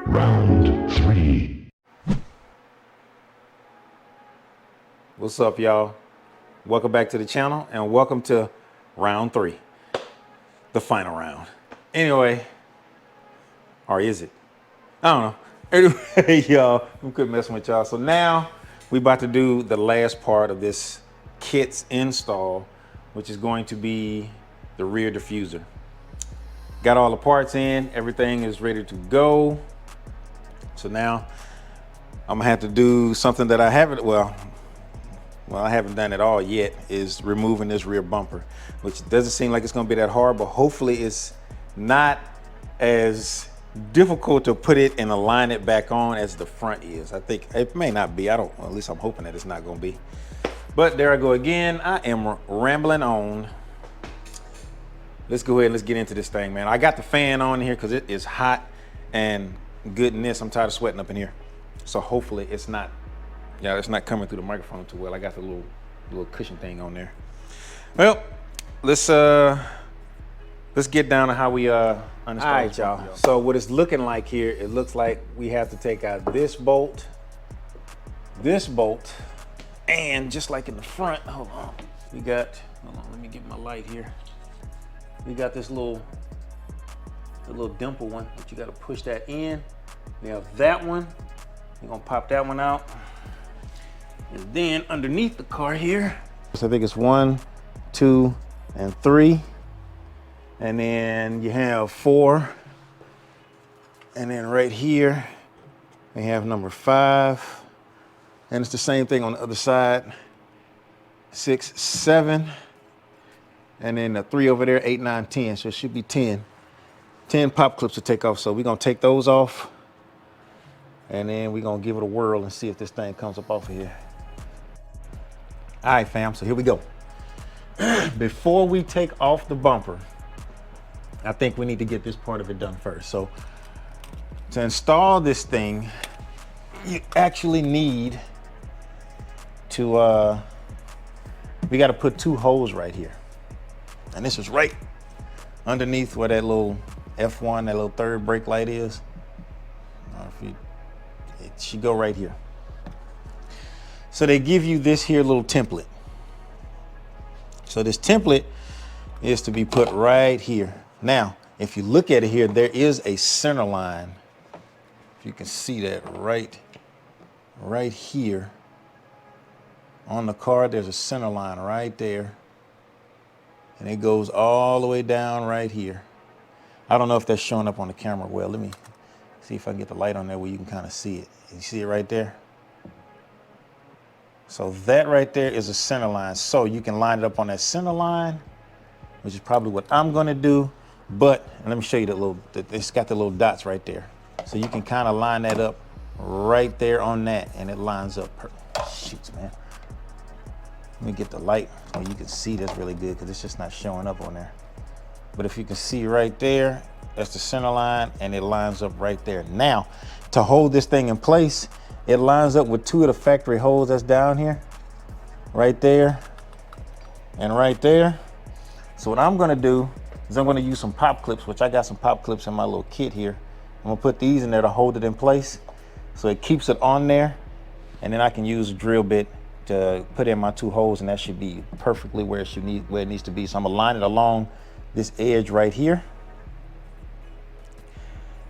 Round 3. What's up, y'all? Welcome back to the channel and welcome to round 3, the final round. Anyway, or is it? I don't know. Anyway, y'all, we couldn't mess with y'all. So now we about to do the last part of this kit's install, which is going to be the rear diffuser. Got all the parts in, everything is ready to go. So now I'm gonna have to do something that I haven't, well, I haven't done at all yet, is removing this rear bumper, which doesn't seem like it's gonna be that hard, but hopefully it's not as difficult to put it and align it back on as the front is. I think it may not be, well, at least I'm hoping that it's not gonna be. But there I go again, I am rambling on. Let's go ahead and let's get into this thing, man. I got the fan on here because it is hot and goodness, I'm tired of sweating up in here. So hopefully it's not, it's not coming through the microphone too well. I got the little cushion thing on there. Well, let's get down to how we uninstall. All right, y'all. So what it's looking like here, it looks like we have to take out this bolt, and just like in the front, hold on, let me get my light here. We got this little dimple one, but you got to push that in. We have that one. We're gonna pop that one out. And then underneath the car here, so I think it's 1, 2, and 3. And then you have 4. And then right here, we have number 5. And it's the same thing on the other side. 6, 7. And then the 3 over there, 8, 9, 10. So it should be 10 pop clips to take off. So we're gonna take those off and then we're gonna give it a whirl and see if this thing comes up off of here. All right, fam, so here we go. Before we take off the bumper, I think we need to get this part of it done first. So to install this thing, you actually need to, we gotta put 2 holes right here. And this is right underneath where that little F1, that little third brake light is. It should go right here. So they give you this here little template. So this template is to be put right here. Now, if you look at it here, there is a center line. If you can see that right here on the car, there's a center line right there. And it goes all the way down right here. I don't know if that's showing up on the camera well. Let me see if I can get the light on there where you can kind of see it. You see it right there? So that right there is a center line. So you can line it up on that center line, which is probably what I'm gonna do. But let me show you it's got the little dots right there. So you can kind of line that up right there on that and it lines up perfect. Shoots, man. Let me get the light so you can see this really good because it's just not showing up on there. But if you can see right there, that's the center line and it lines up right there. Now, to hold this thing in place, it lines up with 2 of the factory holes that's down here, right there and right there. So what I'm gonna do is I'm gonna use some pop clips, which I got some pop clips in my little kit here. I'm gonna put these in there to hold it in place so it keeps it on there, and then I can use a drill bit to put in my 2 holes, and that should be perfectly where it needs to be. So I'm gonna line it along this edge right here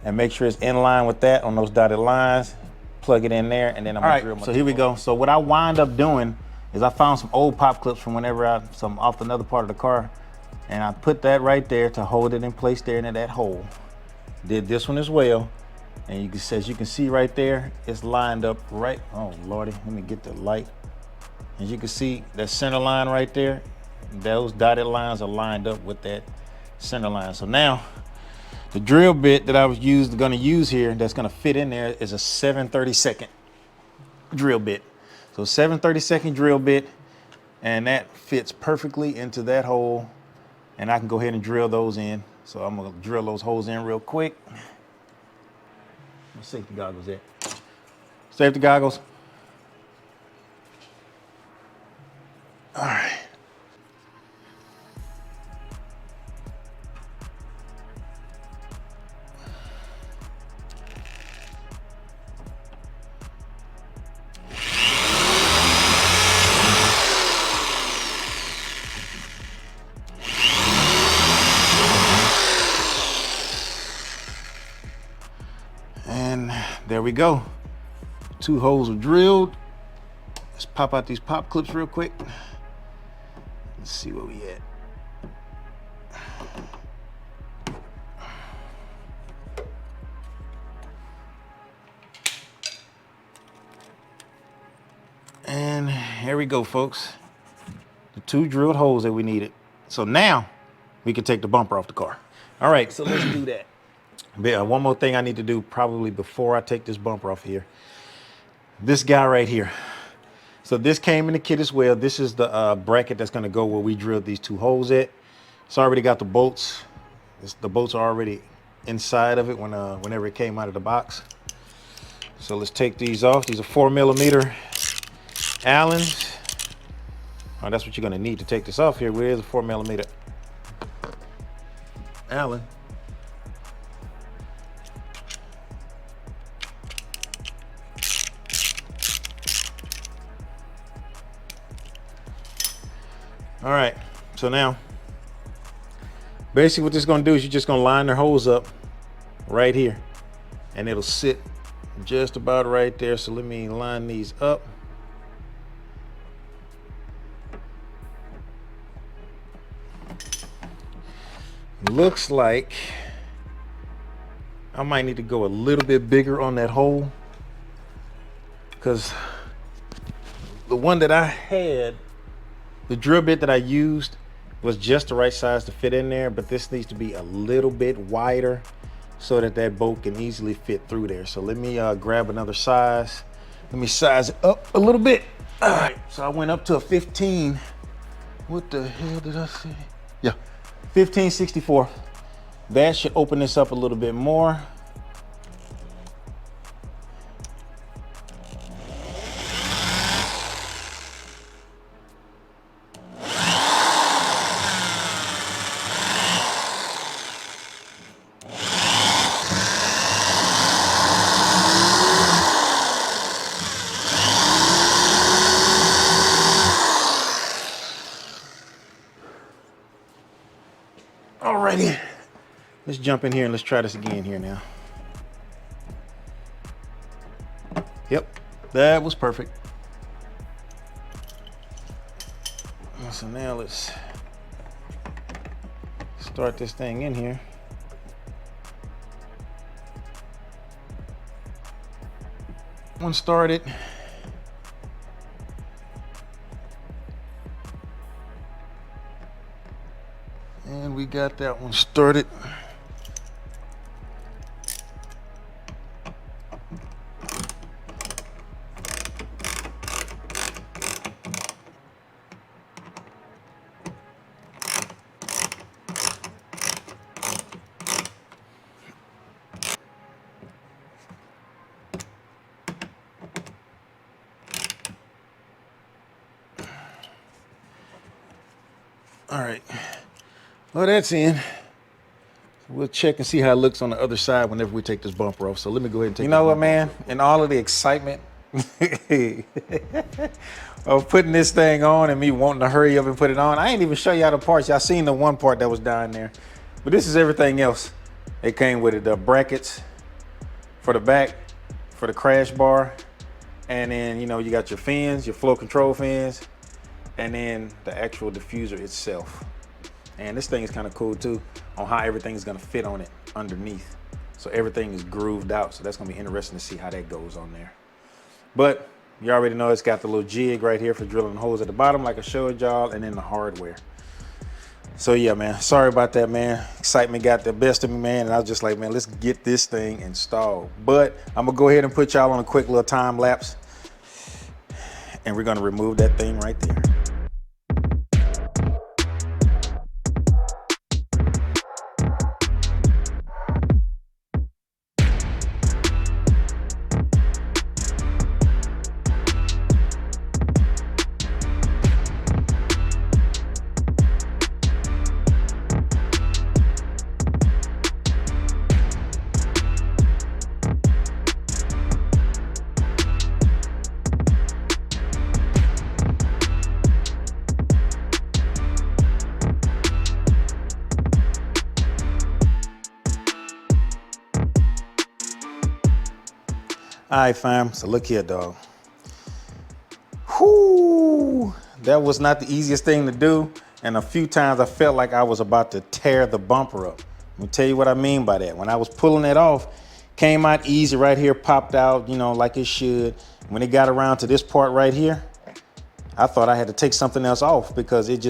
and make sure it's in line with that on those dotted lines. Plug it in there, and then I'm gonna drill my. So here we go. So what I wind up doing is I found some old pop clips from whenever some off another part of the car, and I put that right there to hold it in place there into that hole. Did this one as well, and you can, as you can see right there, it's lined up right. Oh Lordy, let me get the light. As you can see, that center line right there, those dotted lines are lined up with that center line. So now, the drill bit that I was gonna use here that's gonna fit in there is a 7/32 drill bit. So 7/32 drill bit, and that fits perfectly into that hole, and I can go ahead and drill those in. So I'm gonna drill those holes in real quick. Where's safety goggles at? Safety goggles. All right. There we go. 2 holes are drilled. Let's pop out these pop clips real quick. Let's see where we at. And here we go, folks. The 2 drilled holes that we needed. So now we can take the bumper off the car. All right, so let's do that. But one more thing I need to do probably before I take this bumper off here. This guy right here. So this came in the kit as well. This is the bracket that's gonna go where we drilled these 2 holes at. It's already got the bolts. The bolts are already inside of it whenever it came out of the box. So let's take these off. These are 4mm Allens. Oh, that's what you're gonna need to take this off here. Where is a 4mm Allen? All right, so now, basically what this is gonna do is you're just gonna line their holes up right here, and it'll sit just about right there. So let me line these up. Looks like I might need to go a little bit bigger on that hole, because the one that I had, the drill bit that I used was just the right size to fit in there, but this needs to be a little bit wider so that that bolt can easily fit through there. So let me grab another size. Let me size it up a little bit. All right, so I went up to a 15. What the hell did I say? Yeah, 15/64. That should open this up a little bit more. Alrighty, let's jump in here and let's try this again here now. Yep, that was perfect. So now let's start this thing in here. One started. And we got that one started. All right. Well, that's in. We'll check and see how it looks on the other side whenever we take this bumper off. So let me go ahead and take. You know what, man? In all of the excitement of putting this thing on and me wanting to hurry up and put it on, I ain't even show y'all the parts. Y'all seen the one part that was down there, but this is everything else. It came with it, the brackets for the back, for the crash bar, and then you know you got your fins, your flow control fins, and then the actual diffuser itself. And this thing is kind of cool too on how everything is gonna fit on it underneath. So everything is grooved out. So that's gonna be interesting to see how that goes on there. But you already know it's got the little jig right here for drilling holes at the bottom like I showed y'all, and then the hardware. So yeah, man, sorry about that, man. Excitement got the best of me, man. And I was just like, man, let's get this thing installed. But I'm gonna go ahead and put y'all on a quick little time lapse, and we're gonna remove that thing right there. All right, fam. So look here, dog. Whoo! That was not the easiest thing to do. And a few times I felt like I was about to tear the bumper up. Let me tell you what I mean by that. When I was pulling it off, came out easy right here, popped out, you know, like it should. When it got around to this part right here, I thought I had to take something else off because it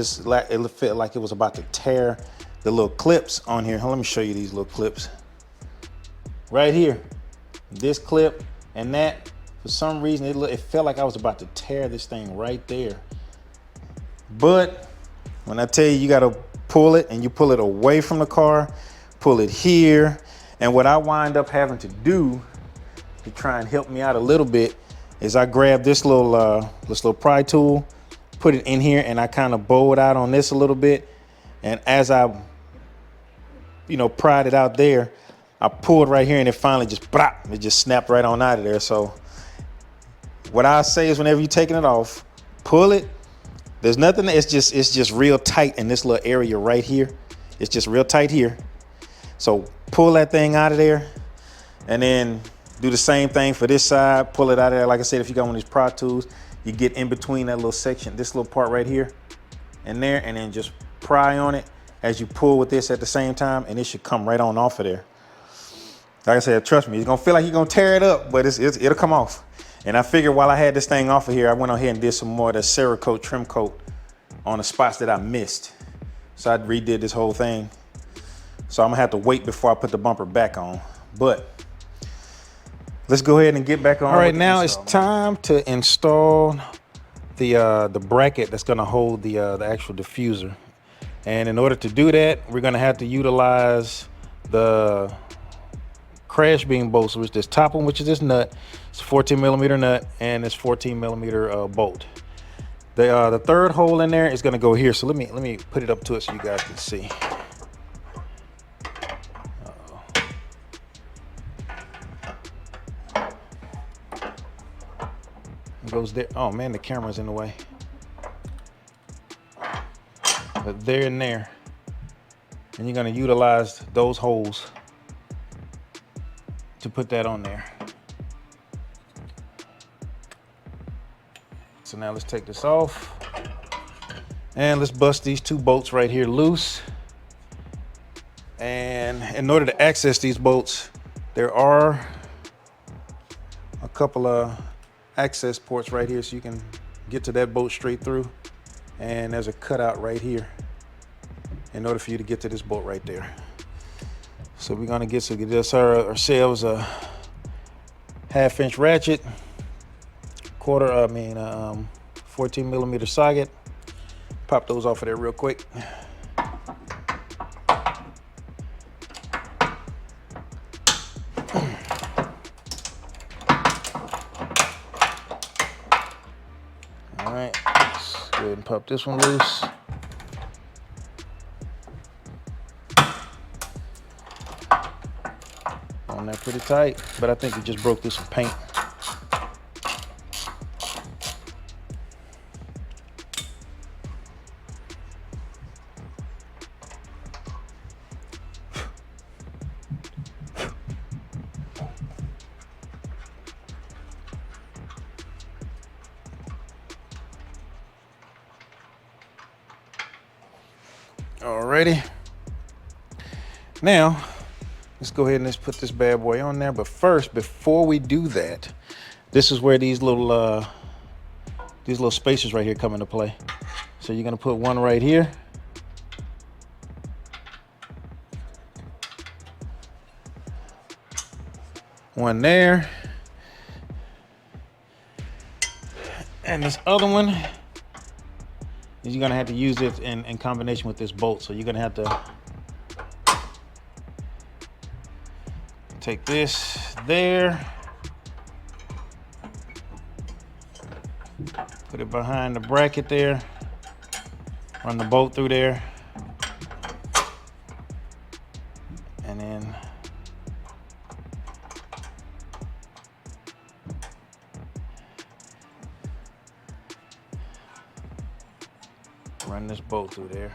felt like it was about to tear the little clips on here. Let me show you these little clips. Right here, this clip and that, for some reason, it felt like I was about to tear this thing right there. But when I tell you, you gotta pull it and you pull it away from the car, pull it here. And what I wind up having to do to try and help me out a little bit is I grab this little pry tool, put it in here, and I kind of bow it out on this a little bit. And as I, pried it out there, I pulled right here and it finally it just snapped right on out of there. So what I say is whenever you're taking it off, pull it. There's nothing, it's just real tight in this little area right here. It's just real tight here. So pull that thing out of there and then do the same thing for this side. Pull it out of there. Like I said, if you got one of these pry tools, you get in between that little section, this little part right here and there, and then just pry on it as you pull with this at the same time, and it should come right on off of there. Like I said, trust me, it's gonna feel like you're gonna tear it up, but it'll come off. And I figured while I had this thing off of here, I went ahead and did some more of the Cerakote trim coat on the spots that I missed. So I redid this whole thing. So I'm gonna have to wait before I put the bumper back on. But let's go ahead and get back on. All right, now it's time to install the bracket that's gonna hold the actual diffuser. And in order to do that, we're gonna have to utilize the crash beam bolts, which this top one, which is this nut. It's a 14mm nut and this 14mm bolt. The third hole in there is gonna go here. So let me put it up to it so you guys can see. It goes there. Oh man, the camera's in the way. But there and there. And you're gonna utilize those holes to put that on there. So now let's take this off and let's bust these two bolts right here loose. And in order to access these bolts, there are a couple of access ports right here so you can get to that bolt straight through. And there's a cutout right here in order for you to get to this bolt right there. So we're gonna get ourselves a 1/2" ratchet, 14mm socket. Pop those off of there real quick. All right, let's go ahead and pop this one loose. On there pretty tight, but I think it just broke through some paint. Alrighty. Now, let's go ahead and let's put this bad boy on there. But first, before we do that, this is where these little spacers right here come into play. So you're gonna put one right here. One there. And this other one, you're gonna have to use it in combination with this bolt. So you're gonna have to take this there, put it behind the bracket there, run the bolt through there, and then run this bolt through there.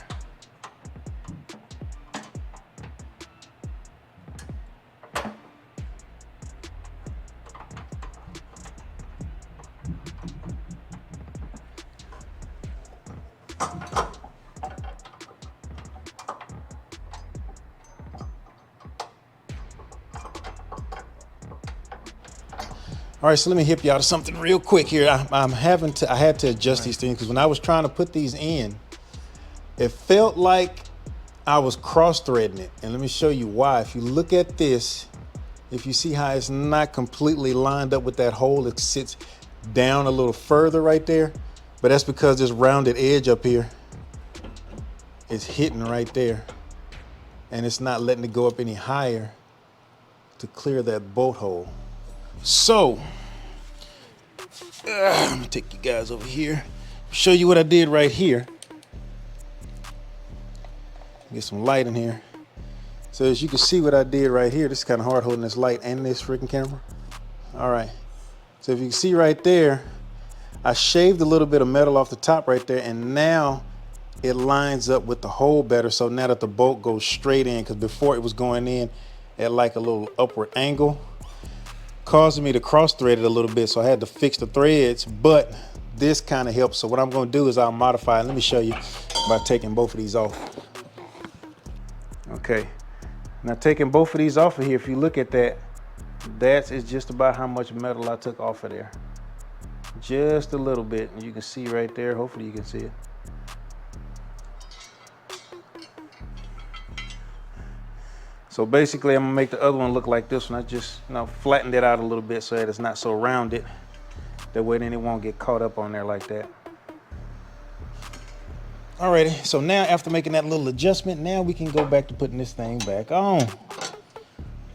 All right, so let me hip y'all to something real quick here. I had to adjust these things because when I was trying to put these in, it felt like I was cross-threading it. And let me show you why. If you look at this, if you see how it's not completely lined up with that hole, it sits down a little further right there. But that's because this rounded edge up here is hitting right there. And it's not letting it go up any higher to clear that bolt hole. So, I'm gonna take you guys over here, show you what I did right here. Get some light in here. So as you can see what I did right here, this is kind of hard holding this light and this freaking camera. All right, so if you can see right there, I shaved a little bit of metal off the top right there, and now it lines up with the hole better. So now that the bolt goes straight in, because before it was going in at like a little upward angle, causing me to cross thread it a little bit, so I had to fix the threads, but this kind of helps. So what I'm going to do is I'll modify it. Let me show you by taking both of these off. Okay, now taking both of these off of here, if you look at that, that is just about how much metal I took off of there. Just a little bit, and you can see right there, hopefully you can see it. So basically, I'm gonna make the other one look like this one. I just flattened it out a little bit so that it's not so rounded. That way then it won't get caught up on there like that. Alrighty, so now after making that little adjustment, now we can go back to putting this thing back on.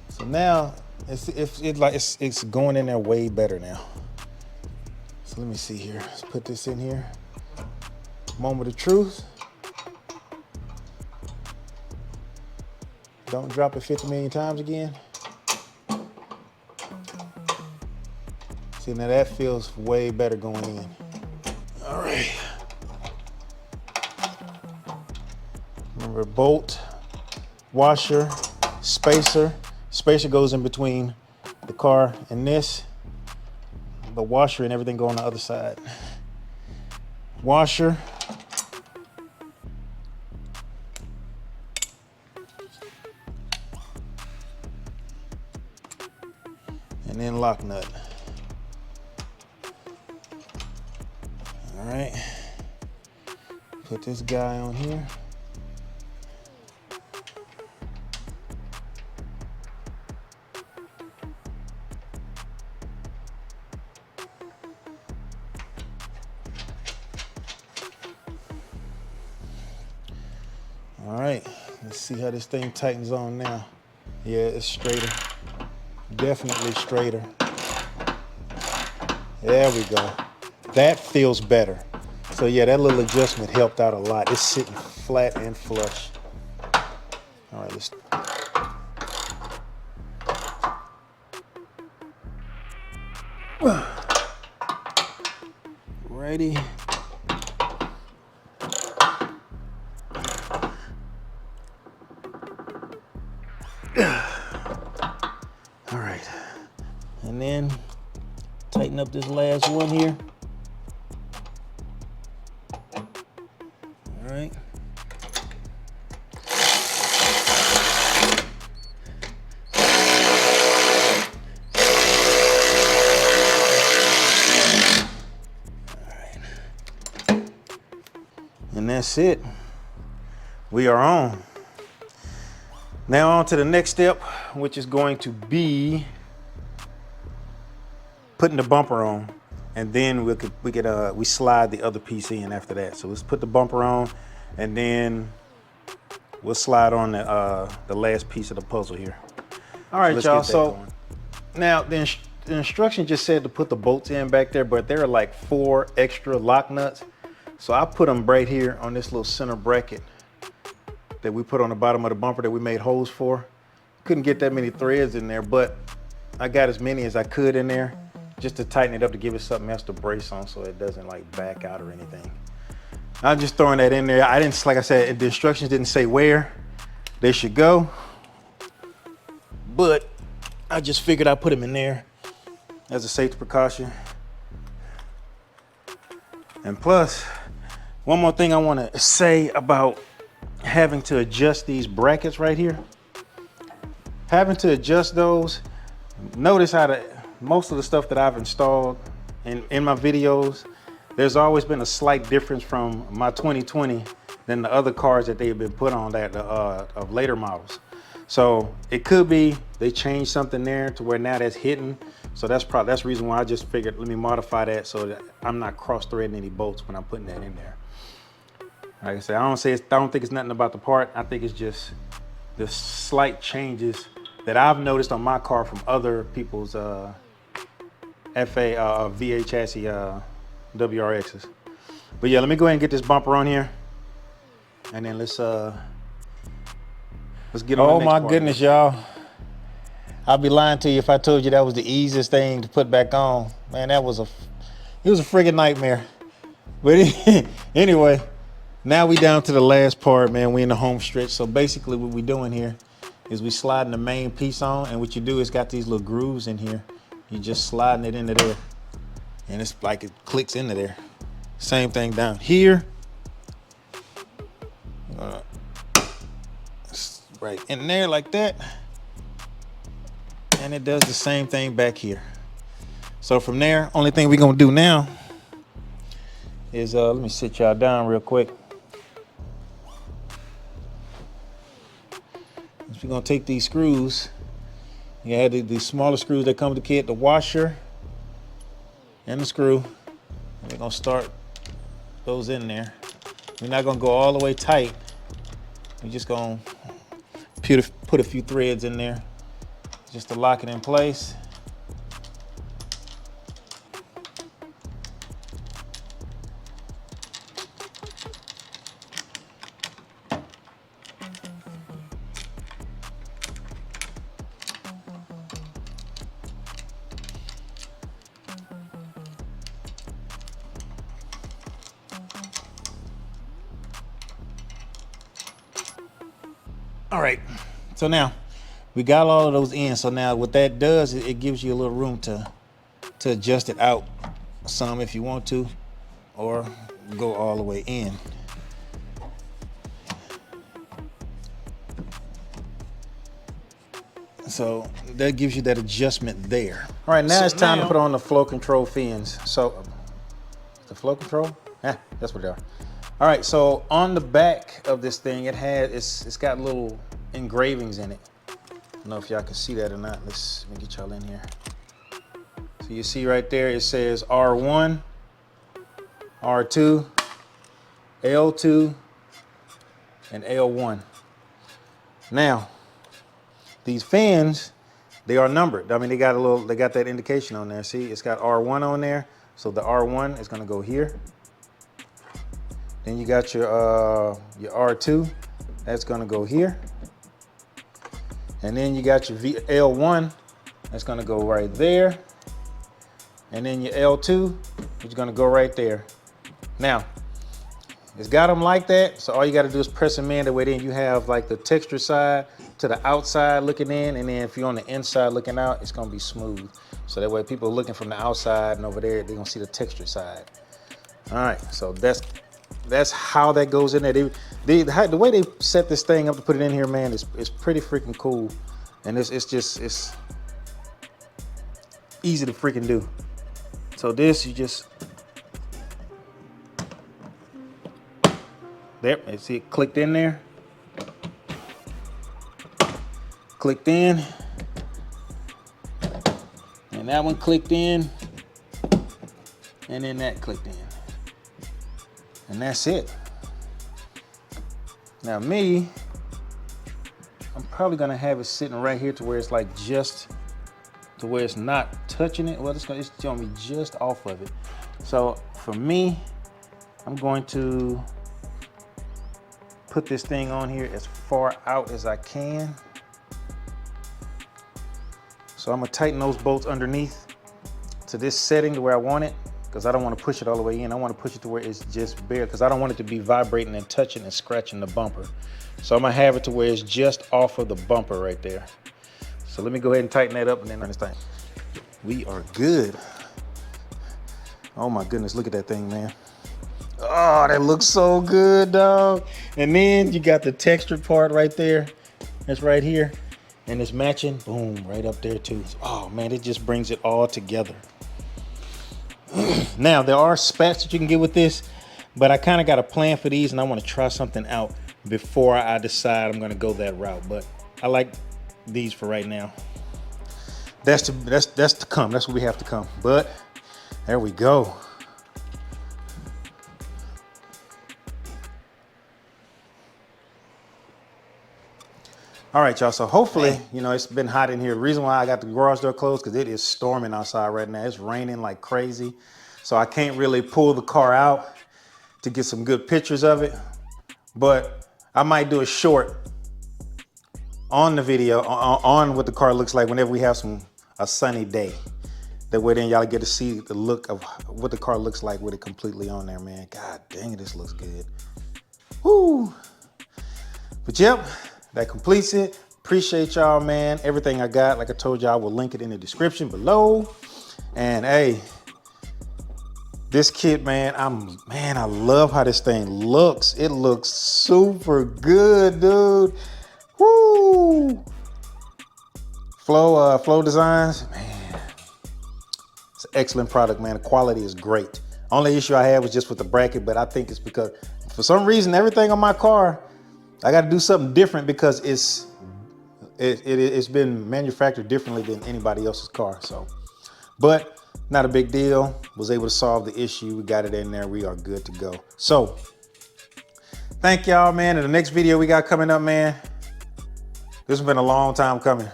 So now it's going in there way better now. So let me see here. Let's put this in here. Moment of truth. Don't drop it 50 million times again. See, now that feels way better going in. All right. Remember, bolt, washer, spacer. Spacer goes in between the car and this. The washer and everything go on the other side. Washer. And then lock nut. All right, put this guy on here. All right, let's see how this thing tightens on now. Yeah, it's straighter. Definitely straighter. There we go. That feels better. So yeah, that little adjustment helped out a lot. It's sitting flat and flush. All right, let's. Righty. All right, and then tighten up this last one here. All right. And that's it. We are on. Now on to the next step, which is going to be putting the bumper on, and then we slide the other piece in after that. So let's put the bumper on, and then we'll slide on the last piece of the puzzle here. All right, y'all. So now the instruction just said to put the bolts in back there, but there are like 4 extra lock nuts. So I put them right here on this little center bracket that we put on the bottom of the bumper that we made holes for. Couldn't get that many threads in there, but I got as many as I could in there just to tighten it up, to give it something else to brace on so it doesn't like back out or anything. I'm just throwing that in there. I didn't, like I said, the instructions didn't say where they should go, but I just figured I'd put them in there as a safety precaution. And plus, one more thing I want to say about having to adjust these brackets right here. Having to adjust those, notice how most of the stuff that I've installed in my videos, there's always been a slight difference from my 2020 than the other cars that they've been put on that of later models. So it could be they changed something there to where now that's hitting. So that's the reason why I just figured let me modify that so that I'm not cross-threading any bolts when I'm putting that in there. Like I said, I don't think it's nothing about the part. I think it's just the slight changes that I've noticed on my car from other people's V8 chassis WRXs. But yeah, let me go ahead and get this bumper on here, and then let's get on the next part. Oh my goodness, y'all! I'd be lying to you if I told you that was the easiest thing to put back on. Man, it was a friggin' nightmare. But anyway, now we down to the last part, man. We in the home stretch. So basically, what we doing here is we sliding the main piece on, and what you do is got these little grooves in here. You just sliding it into there, and it's like it clicks into there. Same thing down here. Right in there like that. And it does the same thing back here. So from there, only thing we're gonna do now is, let me sit y'all down real quick. We're gonna take these screws. You have the smaller screws that come with the kit, the washer and the screw. And we're gonna start those in there. We're not gonna go all the way tight. We're just gonna put a few threads in there just to lock it in place. All right, so now we got all of those in. So now what that does is it gives you a little room to adjust it out some if you want to, or go all the way in. So that gives you that adjustment there. All right, now it's time to put on the flow control fins. So the flow control, yeah, that's what they are. All right, so on the back of this thing, it's got little engravings in it. I don't know if y'all can see that or not. Let me get y'all in here. So you see right there, it says R1, R2, L2, and L1. Now, these fins, they are numbered. I mean, they got that indication on there. See, it's got R1 on there. So the R1 is gonna go here. Then you got your R2, that's gonna go here. And then you got your L1, that's gonna go right there. And then your L2, which is gonna go right there. Now, it's got them like that, so all you gotta do is press them in, that way then you have like the texture side to the outside looking in, and then if you're on the inside looking out, it's gonna be smooth. So that way people looking from the outside and over there, they're gonna see the texture side. All right, so that's how that goes in there. The way they set this thing up to put it in here, man, is pretty freaking cool. And it's easy to freaking do. So this, you just, there, you see it clicked in there. Clicked in. And that one clicked in. And then that clicked in. And that's it. Now me, I'm probably gonna have it sitting right here to where it's like just to where it's not touching it. Well, it's gonna be just off of it. So for me, I'm going to put this thing on here as far out as I can. So I'm gonna tighten those bolts underneath to this setting to where I want it, because I don't want to push it all the way in. I want to push it to where it's just bare, because I don't want it to be vibrating and touching and scratching the bumper. So I'm gonna have it to where it's just off of the bumper right there. So let me go ahead and tighten that up and then run this thing. We are good. Oh my goodness, look at that thing, man. Oh, that looks so good, dog. And then you got the textured part right there. That's right here. And it's matching, boom, right up there too. Oh man, it just brings it all together. Now, there are spats that you can get with this, but I kind of got a plan for these and I want to try something out before I decide I'm going to go that route. But I like these for right now. That's to come. That's what we have to come. But there we go. All right, y'all. So hopefully, you know, it's been hot in here. The reason why I got the garage door closed because it is storming outside right now. It's raining like crazy. So I can't really pull the car out to get some good pictures of it. But I might do a short on the video on what the car looks like whenever we have a sunny day. That way then y'all get to see the look of what the car looks like with it completely on there, man. God dang it, this looks good. Woo! But yep, that completes it. Appreciate y'all, man. Everything I got, like I told y'all, I will link it in the description below. And hey, this kit, man, I love how this thing looks. It looks super good, dude. Woo! Flow Designs, man, it's an excellent product, man. The quality is great. Only issue I had was just with the bracket, but I think it's because for some reason everything on my car, I got to do something different because it's been manufactured differently than anybody else's car. So, but not a big deal. Was able to solve the issue. We got it in there. We are good to go. So, thank y'all, man. In the next video we got coming up, man, this has been a long time coming,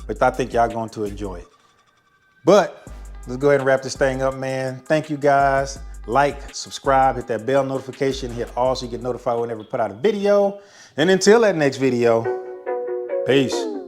but I think y'all going to enjoy it. But let's go ahead and wrap this thing up, man. Thank you guys. Like, subscribe, hit that bell notification, hit all so you get notified whenever we put out a video. And until that next video, peace.